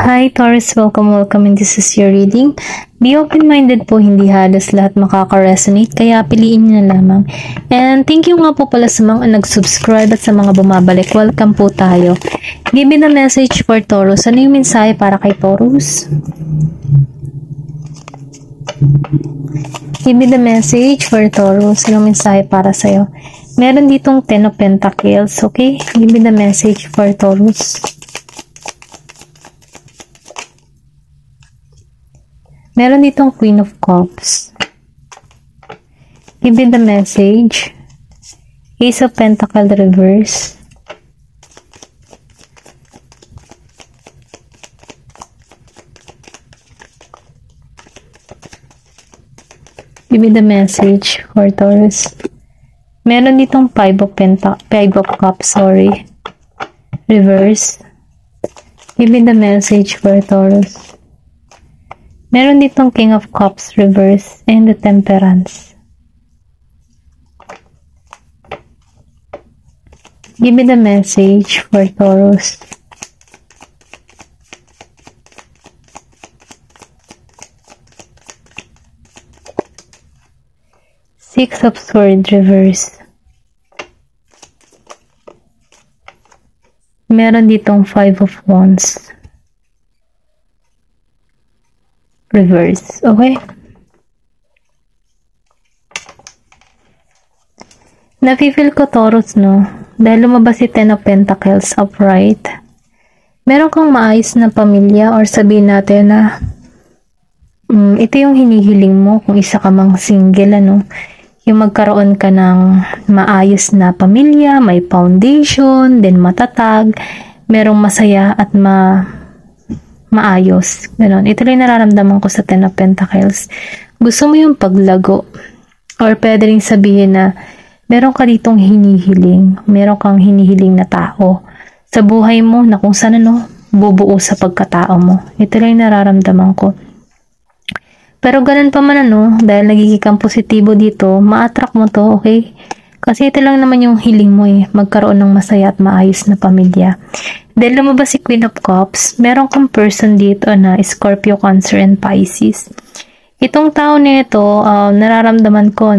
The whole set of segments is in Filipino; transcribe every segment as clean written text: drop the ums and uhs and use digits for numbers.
Hi Taurus, welcome and this is your reading. Be open-minded po, hindi halos lahat makaka-resonate, kaya piliin nyo na lamang. And thank you nga po pala sa mga nag-subscribe at sa mga bumabalik. Welcome po tayo. Give me the message for Taurus. Ano yung mensahe para kay Taurus? Give me the message for Taurus. Ano yung mensahe para sa'yo? Meron ditong 10 of Pentacles, okay? Give me the message for Taurus. Meron ditong Queen of Cups. Give me the message. Ace of Pentacles reverse. Give me the message for Taurus. Meron ditong Five of Cups, sorry. Reverse. Give me the message for Taurus. Meron ditong King of Cups reverse and the Temperance. Give me the message for Taurus. Six of Swords reverse. Meron ditong Five of Wands reverse, okay? Nafe-feel ko Taurus, no? Dahil lumabas si Ten of Pentacles upright. Meron kang maayos na pamilya or sabihin natin na ito yung hinihiling mo kung isa ka mang single, ano? Yung magkaroon ka ng maayos na pamilya, may foundation, then matatag, merong masaya at maayos. Ganon. Ito lang nararamdaman ko sa Ten of Pentacles. Gusto mo yung paglago. Or pwede rin sabihin na meron ka ditong hinihiling. Meron kang hinihiling na tao sa buhay mo na kung saan bubuo sa pagkatao mo. Ito lang nararamdaman ko. Pero ganun pa man dahil nagiging kang positibo dito, ma-attract mo to, okay? Kasi ito lang naman yung hiling mo magkaroon ng masaya at maayos na pamilya. Dahil lumabas si Queen of Cups, meron kang person dito na Scorpio, Cancer, and Pisces. Itong tao na ito, nararamdaman ko,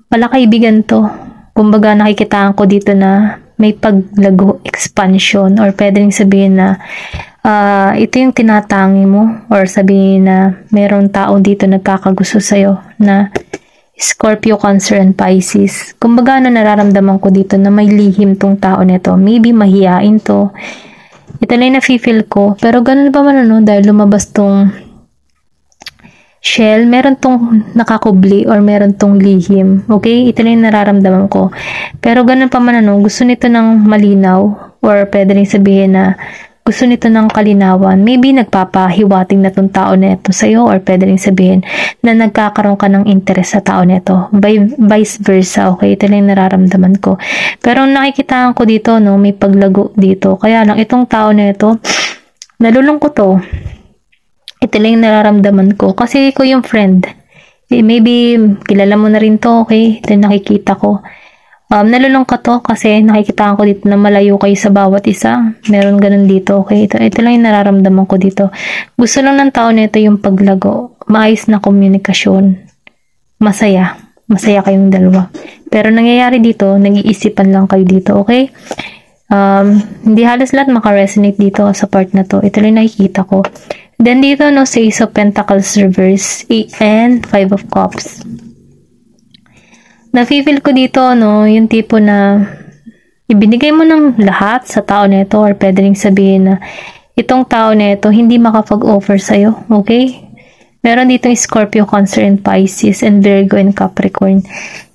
palakaibigan to. Kumbaga, nakikitaan ko dito na may paglago, expansion, or pwede rin sabihin na ito yung tinatangi mo, or sabihin na merong tao dito nagkakagusto sa'yo na Scorpio, Cancer, and Pisces. Kumbaga nararamdaman ko dito na may lihim tong tao nito. Maybe mahiyain to. Ito lang na-feel ko. Pero ganun pa man dahil lumabas tong shell, meron tong nakakubli or meron tong lihim. Okay? Ito lang nararamdaman ko. Pero ganun pa man gusto nito ng malinaw or pwede rin sabihin na gusto nito ng kalinawan. Maybe nagpapahiwating na tong tao na ito sa'yo or pwede rin sabihin na nagkakaroon ka ng interest sa tao na ito. Vice versa, okay? Ito lang nararamdaman ko. Pero nakikitaan ko dito, may paglago dito. Kaya lang, itong tao na ito, nalulungkot to. Ito lang nararamdaman ko. Kasi ko yung friend. Maybe, kilala mo na rin to, okay? Ito nakikita ko. Nalulungkot to kasi nakikita ko dito na malayo kayo sa bawat isa. Meron ganun dito, okay? Ito lang yung nararamdaman ko dito. Gusto lang ng tao na ito yung paglago. Maayos na komunikasyon. Masaya. Masaya kayong dalawa. Pero nangyayari dito, nag-iisipan lang kayo dito, okay? Hindi halos lahat makaresonate dito sa part na to. Ito lang nakikita ko. Then dito, sa Ace of Pentacles reverse and Five of Cups. Nafe-feel ko dito, yung tipo na ibinigay mo ng lahat sa tao na ito or pwede rin sabihin na itong tao na ito hindi makapag-offer sa'yo, okay? Meron dito Scorpio, Cancer, and Pisces, and Virgo, and Capricorn.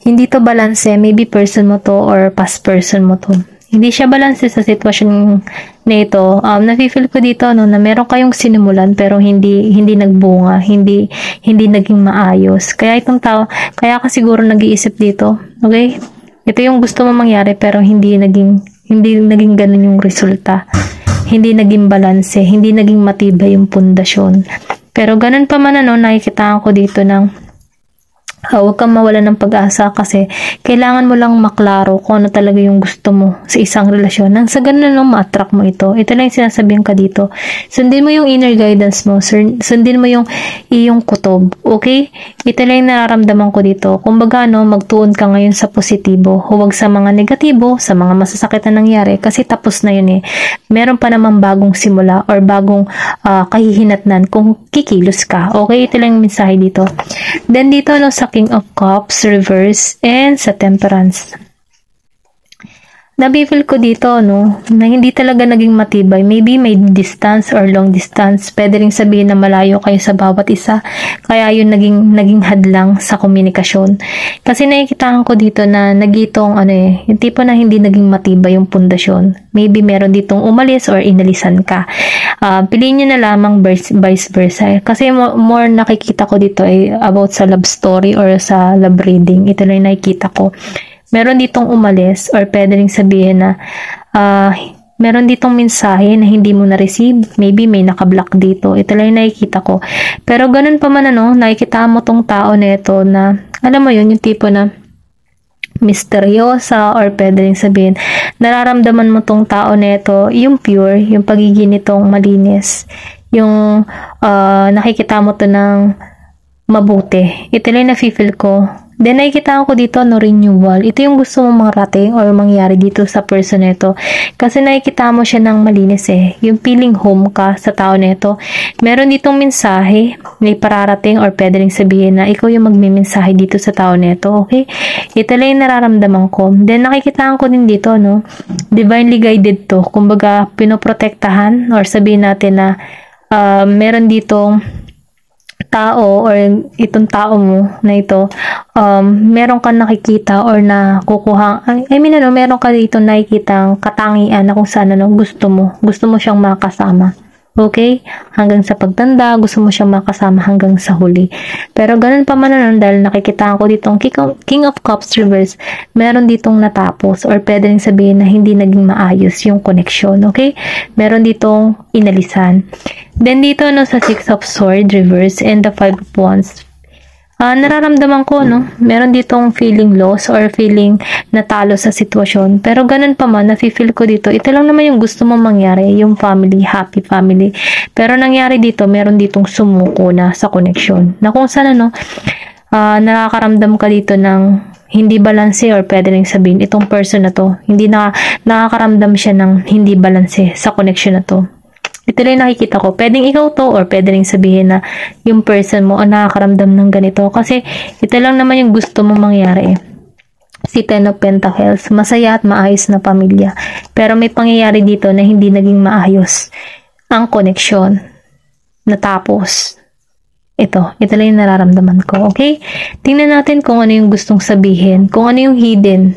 Hindi to balance, maybe person mo to or past person mo to. Hindi siya balance sa sitwasyon na ito. Nafe-feel ko dito na meron kayong sinimulan pero hindi nagbunga, hindi naging maayos. Kaya itong tao, kaya ka siguro nag-iisip dito, okay? Ito yung gusto mo mangyari pero hindi naging ganun yung resulta. Hindi naging balance, hindi naging matibay yung pundasyon. Pero ganun pa man nakikitaan ko dito ng Huwag kang mawala ng pag-asa kasi kailangan mo lang maklaro kung ano talaga yung gusto mo sa isang relasyon. Nang sa ganun lang ma-attract mo ito. Ito lang yung sinasabihan ka dito. Sundin mo yung inner guidance mo. Sundin mo yung iyong kutob. Okay? Ito lang yung nararamdaman ko dito. Kumbaga, magtuon ka ngayon sa positibo. Huwag sa mga negatibo, sa mga masasakit na nangyari kasi tapos na yun eh. Meron pa namang bagong simula or bagong kahihinatnan kung kikilos ka. Okay? Ito lang yung mensahe dito. Then dito sa King of Cups, reverse, and sa Temperance. Nabifeel ko dito, na hindi talaga naging matibay. Maybe may distance or long distance. Pwede rin sabihin na malayo kayo sa bawat isa. Kaya yun naging hadlang sa komunikasyon. Kasi nakikitahan ko dito na nagitong, yung tipo na hindi naging matibay yung pundasyon. Maybe meron ditong umalis or inalisan ka. Piliin nyo na lamang vice versa. Kasi more nakikita ko dito ay about sa love story or sa love reading. Ito lang nakikita ko. Meron ditong umalis or pwede rin sabihin na meron ditong mensahe na hindi mo na-receive. Maybe may naka-block dito. Ito lang nakikita ko. Pero ganun pa man nakikita mo tong tao na ito na, alam mo yun, yung tipo na misteryosa or pwede rin sabihin nararamdaman mo tong tao na ito, yung pure, yung pagiging nitong malinis, yung nakikita mo to ng mabuti. Ito lang na-feel ko. Then nakikita ko dito renewal. Ito yung gusto mong marating or mangyari dito sa person na ito. Kasi nakikita mo siya ng malinis eh. Yung feeling home ka sa tao na ito. Meron ditong mensahe, may pararating or pwede rin sabihin na ikaw yung magmimensahe dito sa tao na ito. Okay? Ito lang yung nararamdaman ko. Then nakikita ko din dito, divinely guided to. Kumbaga, pinoprotektahan or sabihin natin na meron ditong tao or itong tao mo na ito, meron kang nakikita or nakukuha, meron ka dito nakikitang katangian na kung saan gusto mo siyang makasama. Okay? Hanggang sa pagtanda, gusto mo siyang makasama hanggang sa huli. Pero ganun pa man dahil nakikita ko ditong King of Cups reverse, meron ditong natapos or pwede rin sabihin na hindi naging maayos yung connection. Okay? Meron ditong inalisan. Then dito sa Six of Swords reverse and the Five of Wands, nararamdaman ko, meron ditong feeling loss or feeling natalo sa sitwasyon. Pero ganun pa man, nafe-feel ko dito, ito lang naman yung gusto mong mangyari, yung family, happy family. Pero nangyari dito, meron ditong sumuko na sa connection. Na kung saan, nakakaramdam ka dito ng hindi balanse or pwede rin sabihin, itong person na to, hindi nakakaramdam siya ng hindi balanse sa connection na to. Ito lang nakikita ko. Pwedeng ikaw to or pwede rin sabihin na yung person mo nakakaramdam ng ganito. Kasi ito lang naman yung gusto mong mangyari. Si Ten of Pentacles, masaya at maayos na pamilya. Pero may pangyayari dito na hindi naging maayos ang connection. Natapos. Ito lang yung nararamdaman ko. Okay? Tingnan natin kung ano yung gustong sabihin. Kung ano yung hidden.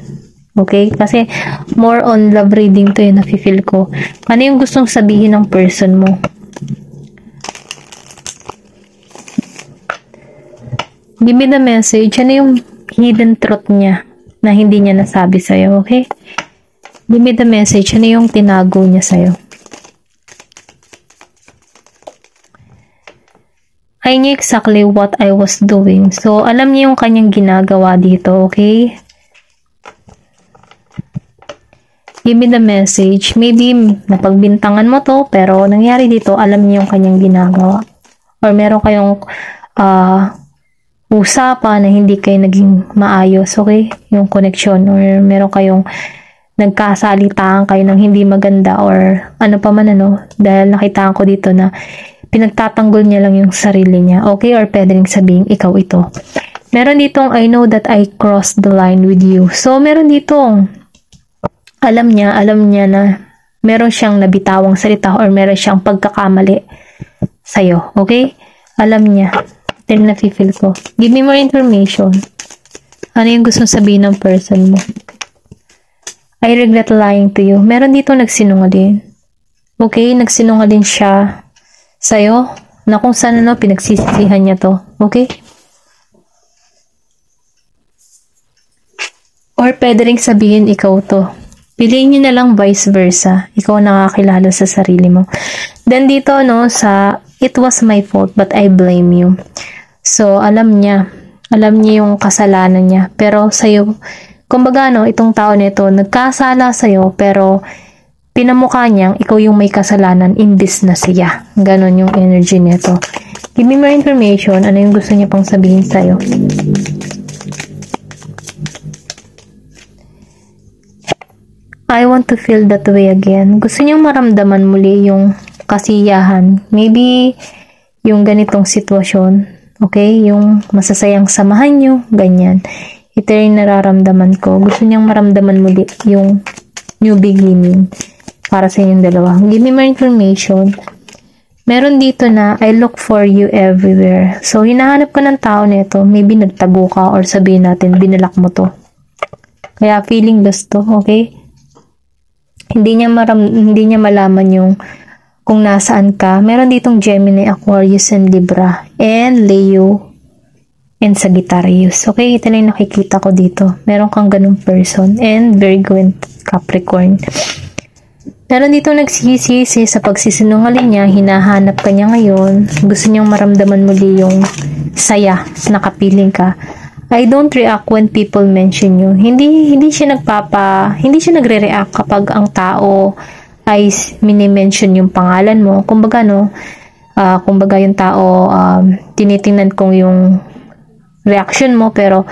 Okay? Kasi more on love reading to yung nafe-feel ko. Ano yung gustong sabihin ng person mo? Give me the message. Ano yung hidden truth niya na hindi niya nasabi sa'yo? Okay? Give me the message. Ano yung tinago niya sa'yo? I knew exactly what I was doing. So, alam niya yung kanyang ginagawa dito. Okay? Give me the message. Maybe napagbintangan mo to, pero nangyari dito, alam niyo yung kanyang ginagawa. Or meron kayong usapan na hindi kayo naging maayos, okay? Yung connection. Or meron kayong nagkasalitaan kayo ng hindi maganda or ano pa man dahil nakitaan ko dito na pinagtatanggol niya lang yung sarili niya, okay? Or pwede rin sabihin, ikaw ito. Meron ditong, I know that I crossed the line with you. So, meron ditong alam niya na meron siyang nabitawang salita or meron siyang pagkakamali sa'yo. Okay? Alam niya. Ito yung nafe-feel ko. Give me more information. Ano yung gusto sabihin ng person mo? I regret lying to you. Meron dito nagsinungaling. Okay? Nagsinungaling siya sa'yo na kung saan pinagsisisihan niya to. Okay? Or pwede rin sabihin ikaw to. Piliin nyo na lang vice versa. Ikaw nakakilala sa sarili mo. Then dito, sa it was my fault but I blame you. So, alam niya. Alam niya yung kasalanan niya. Pero sa'yo, kumbaga no, itong tao nito, nagkasala sa'yo, pero pinamukha niyang ikaw yung may kasalanan imbis na siya. Ganon yung energy nito. Give me more information. Ano yung gusto niya pang sabihin sa'yo? I want to feel that way again. Gusto niyang maramdaman muli yung kasiyahan. Maybe yung ganitong sitwasyon. Okay? Yung masasayang samahan nyo. Ganyan. Ito yung nararamdaman ko. Gusto niyang maramdaman muli yung new beginning para sa inyong dalawa. Give me more information. Meron dito na I look for you everywhere. So, hinahanap ka ng tao nito. Maybe nagtago ka or sabihin natin binalak mo to. Kaya feeling lost to. Okay? Hindi niya malaman yung kung nasaan ka. Meron ditong Gemini, Aquarius, and Libra, and Leo, and Sagittarius. Okay, ito na yung nakikita ko dito. Meron kang ganung person, and Virgo and Capricorn. Meron dito nagsisisi sa pagsisinungaling niya, hinahanap ka niya ngayon, gusto niyang maramdaman muli yung saya, nakapiling ka. I don't react when people mention you. Hindi siya nagre-react kapag ang tao ay mini-mention yung pangalan mo. Kumbaga kumbaga yung tao tinitingnan kong yung reaction mo, pero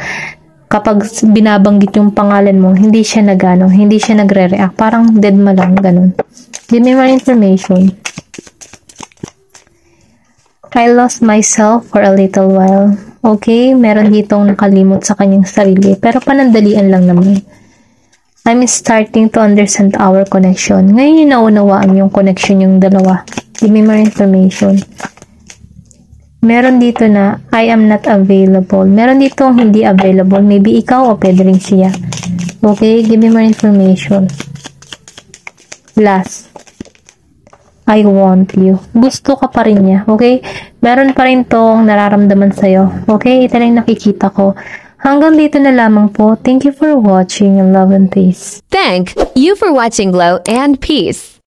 kapag binabanggit yung pangalan mo, hindi siya nagre-react. Parang dead ma lang, ganun. Give me more information. I lost myself for a little while. Okay, meron ditong nakalimot sa kanyang sarili, pero panandalian lang naman. I'm starting to understand our connection. Ngayon yung naunawaan yung connection yung dalawa. Give me more information. Meron dito na I am not available. Meron dito hindi available. Maybe ikaw o pwede rin siya. Okay, give me more information. Last. I want you. Gusto ka pa rin niya. Okay? Meron pa rin tong nararamdaman sa'yo. Okay? Ito lang nakikita ko. Hanggang dito na lamang po. Thank you for watching. Love and peace. Thank you for watching Glow and Peace.